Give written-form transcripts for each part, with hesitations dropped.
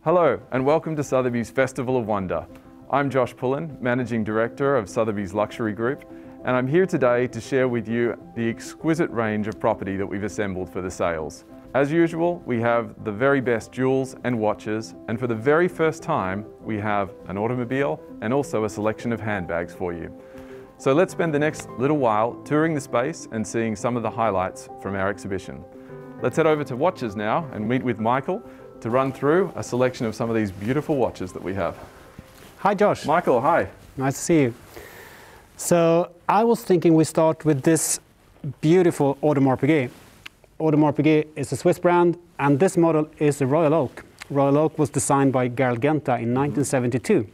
Hello and welcome to Sotheby's Festival of Wonder. I'm Josh Pullan, Managing Director of Sotheby's Luxury Group, and I'm here today to share with you the exquisite range of property that we've assembled for the sales. As usual, we have the very best jewels and watches, and for the very first time, we have an automobile and also a selection of handbags for you. So let's spend the next little while touring the space and seeing some of the highlights from our exhibition. Let's head over to watches now and meet with Michael to run through a selection of some of these beautiful watches that we have. Hi Josh. Michael, hi. Nice to see you. So I was thinking we start with this beautiful Audemars Piguet. Audemars Piguet is a Swiss brand, and this model is a Royal Oak. Royal Oak was designed by Gerald Genta in 1972.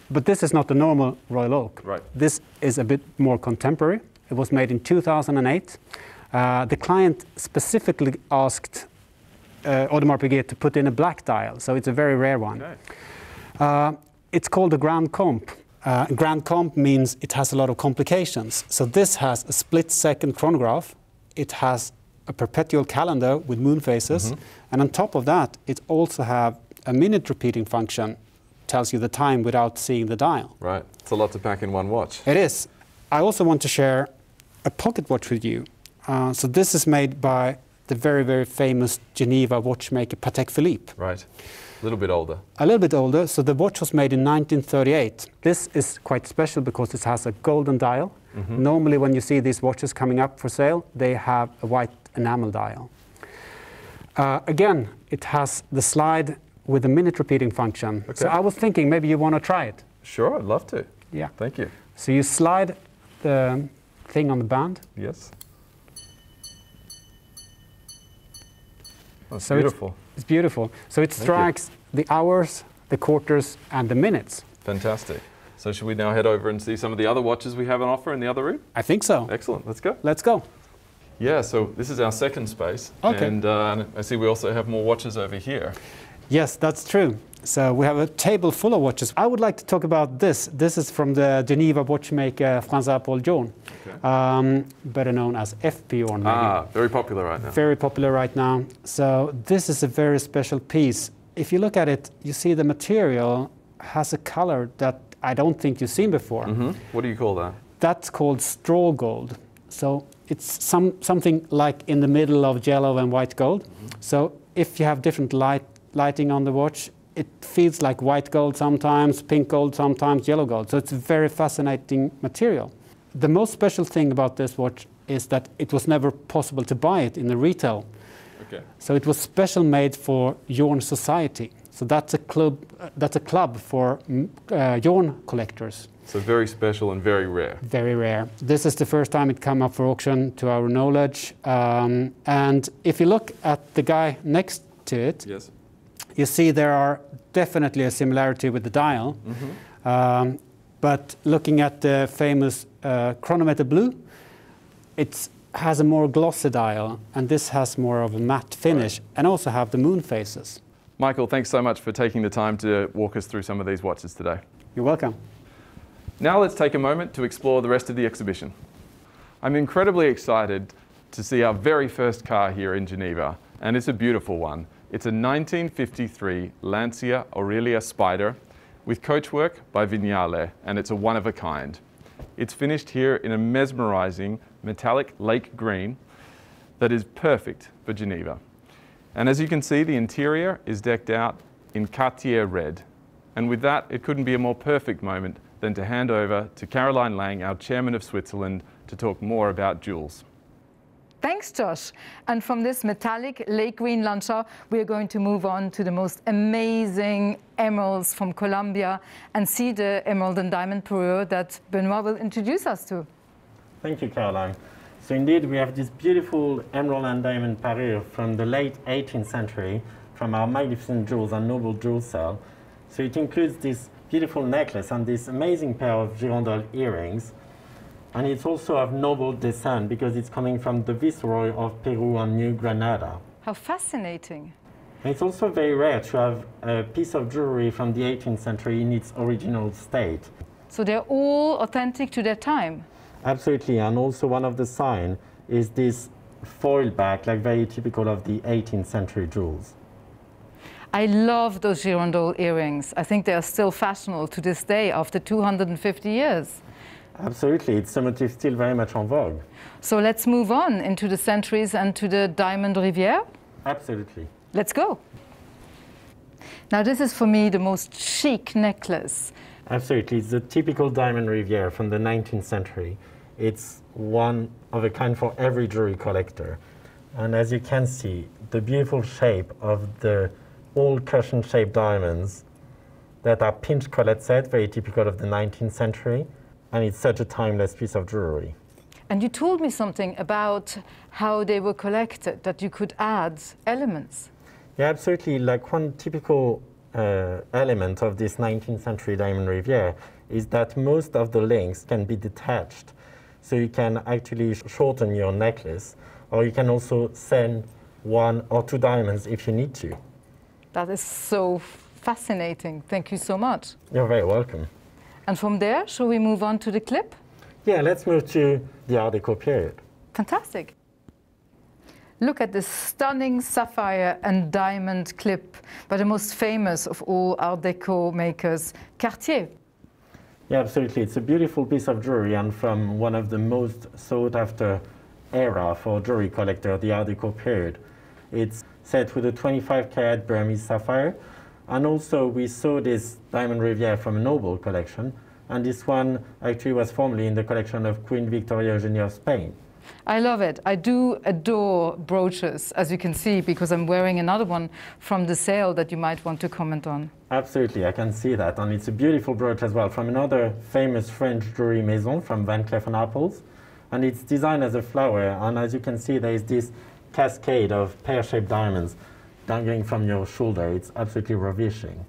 But this is not the normal Royal Oak. Right. This is a bit more contemporary. It was made in 2008. The client specifically asked Audemars Piguet to put in a black dial, so it's a very rare one. Okay. It's called a Grand Comp. Grand Comp means it has a lot of complications. So this has a split-second chronograph. It has a perpetual calendar with moon phases, and on top of that, it also have a minute repeating function. Tells you the time without seeing the dial. Right. It's a lot to pack in one watch. It is. I also want to share a pocket watch with you. So this is made by the very, very famous Geneva watchmaker Patek Philippe. Right. A little bit older. A little bit older. So the watch was made in 1938. This is quite special because it has a golden dial. Normally when you see these watches coming up for sale, they have a white enamel dial. Again, it has the slide with a minute repeating function. Okay. So I was thinking maybe you want to try it. Sure, I'd love to. Yeah. Thank you. So you slide the thing on the band. Yes. That's so beautiful. It's beautiful. So it strikes the hours, the quarters, and the minutes. Fantastic. So should we now head over and see some of the other watches we have on offer in the other room? I think so. Excellent. Let's go. Let's go. Yeah, so this is our second space. Okay. And I see we also have more watches over here. Yes, that's true. So we have a table full of watches. I would like to talk about this. This is from the Geneva watchmaker François-Paul Journe, better known as FP Journe. Very popular right now. Very popular right now. So this is a very special piece. If you look at it, you see the material has a color that I don't think you've seen before. What do you call that? That's called straw gold. So it's something like in the middle of yellow and white gold. So if you have different lighting on the watch, it feels like white gold sometimes, pink gold sometimes, yellow gold. So it's a very fascinating material. The most special thing about this watch is that it was never possible to buy it in the retail. Okay. So it was special made for Journe Society. So that's a club for Journe collectors. So very special and very rare. Very rare. This is the first time it came up for auction to our knowledge. And if you look at the guy next to it, yes, you see there are definitely a similarity with the dial. But looking at the famous chronometer blue, it has a more glossy dial, and this has more of a matte finish, and also have the moon phases. Michael, thanks so much for taking the time to walk us through some of these watches today. You're welcome. Now let's take a moment to explore the rest of the exhibition. I'm incredibly excited to see our very first car here in Geneva, and it's a beautiful one. It's a 1953 Lancia Aurelia Spider with coachwork by Vignale, and it's a one-of-a-kind. It's finished here in a mesmerizing metallic lake green that is perfect for Geneva. And as you can see, the interior is decked out in Cartier red. And with that, it couldn't be a more perfect moment than to hand over to Caroline Lang, our chairman of Switzerland, to talk more about jewels. Thanks, Josh. And from this metallic lake green Lancia, we're going to move on to the most amazing emeralds from Colombia and see the emerald and diamond parure that Benoit will introduce us to. Thank you, Caroline. So indeed, we have this beautiful emerald and diamond parure from the late 18th century from our Magnificent Jewels and Noble Jewels sale. So it includes this beautiful necklace and this amazing pair of girandole earrings. And it's also of noble descent because it's coming from the Viceroy of Peru and New Granada. How fascinating. And it's also very rare to have a piece of jewelry from the 18th century in its original state. So they're all authentic to their time? Absolutely, and also one of the signs is this foil back, like very typical of the 18th century jewels. I love those girandole earrings. I think they are still fashionable to this day after 250 years. Absolutely, it's a motif still very much en vogue. So let's move on into the centuries and to the Diamond Rivière. Absolutely. Let's go. Now this is for me the most chic necklace. Absolutely, it's the typical Diamond Rivière from the 19th century. It's one of a kind for every jewelry collector. And as you can see, the beautiful shape of the old cushion-shaped diamonds that are pinch collet set, very typical of the 19th century, and it's such a timeless piece of jewelry. And you told me something about how they were collected, that you could add elements. Yeah, absolutely. Like one typical element of this 19th century Diamond Rivière is that most of the links can be detached. So you can actually shorten your necklace, or you can also send 1 or 2 diamonds if you need to. That is so fascinating. Thank you so much. You're very welcome. And from there, shall we move on to the clip? Yeah, let's move to the Art Deco period. Fantastic. Look at this stunning sapphire and diamond clip by the most famous of all Art Deco makers, Cartier. Yeah, absolutely. It's a beautiful piece of jewelry and from one of the most sought after era for jewelry collector, the Art Deco period. It's set with a 25-carat Burmese sapphire. And also we saw this Diamond Rivière from a Noble collection. And this one actually was formerly in the collection of Queen Victoria Eugenia of Spain. I love it. I do adore brooches, as you can see, because I'm wearing another one from the sale that you might want to comment on. Absolutely, I can see that. And it's a beautiful brooch as well from another famous French jewelry maison from Van Cleef & Arpels. And it's designed as a flower. And as you can see, there is this cascade of pear-shaped diamonds dangling from your shoulder. It's absolutely ravishing.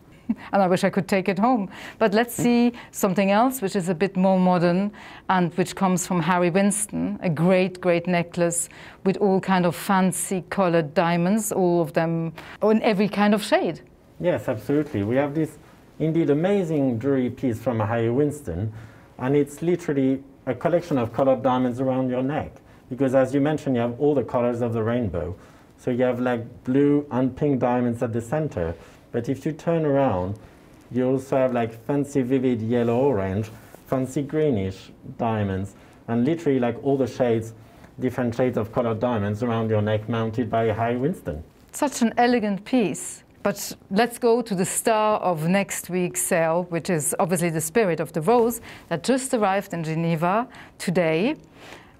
And I wish I could take it home. But let's see something else, which is a bit more modern and which comes from Harry Winston, a great, great necklace with all kind of fancy colored diamonds, all of them in every kind of shade. Yes, absolutely. We have this indeed amazing jewelry piece from Harry Winston, and it's literally a collection of colored diamonds around your neck. Because as you mentioned, you have all the colors of the rainbow. So you have like blue and pink diamonds at the center. But if you turn around, you also have like fancy vivid yellow-orange, fancy greenish diamonds, and literally like all the shades, different shades of colored diamonds around your neck mounted by Harry Winston. Such an elegant piece. But let's go to the star of next week's sale, which is obviously the Spirit of the Rose that just arrived in Geneva today.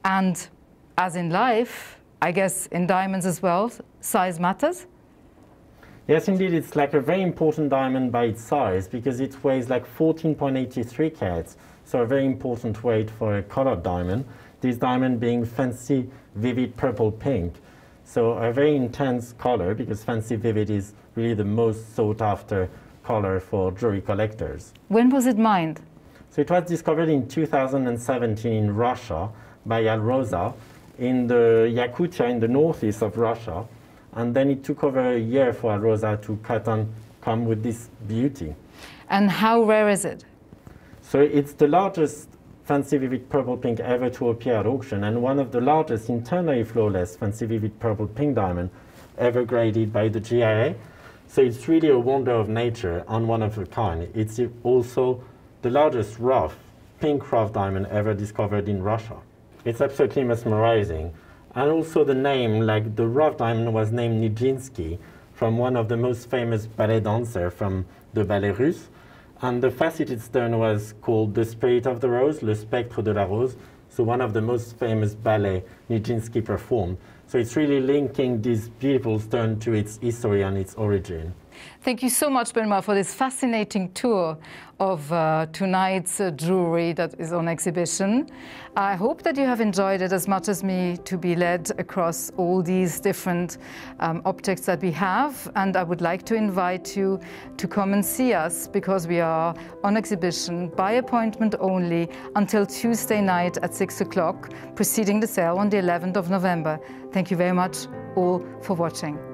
And as in life, I guess in diamonds as well, size matters? Yes, indeed, it's like a very important diamond by its size because it weighs like 14.83 carats, so a very important weight for a colored diamond. This diamond being fancy vivid purple pink, so a very intense color because fancy vivid is really the most sought after color for jewelry collectors. When was it mined? So it was discovered in 2017 in Russia by Alrosa in the Yakutia in the northeast of Russia. And then it took over a year for Alrosa to cut and come with this beauty. And how rare is it? So it's the largest fancy vivid purple pink ever to appear at auction and one of the largest internally flawless fancy vivid purple pink diamond ever graded by the GIA. So it's really a wonder of nature and one of a kind. It's also the largest rough, pink rough diamond ever discovered in Russia. It's absolutely mesmerizing. And also the name, like the rough diamond was named Nijinsky from one of the most famous ballet dancers from the Ballet Russe. And the faceted stone was called the Spirit of the Rose, Le Spectre de la Rose, so one of the most famous ballet Nijinsky performed. So it's really linking this beautiful stone to its history and its origin. Thank you so much, Benoit, for this fascinating tour of tonight's jewelry that is on exhibition. I hope that you have enjoyed it as much as me to be led across all these different objects that we have. And I would like to invite you to come and see us because we are on exhibition by appointment only until Tuesday night at 6 o'clock, preceding the sale on the 11th of November. Thank you very much all for watching.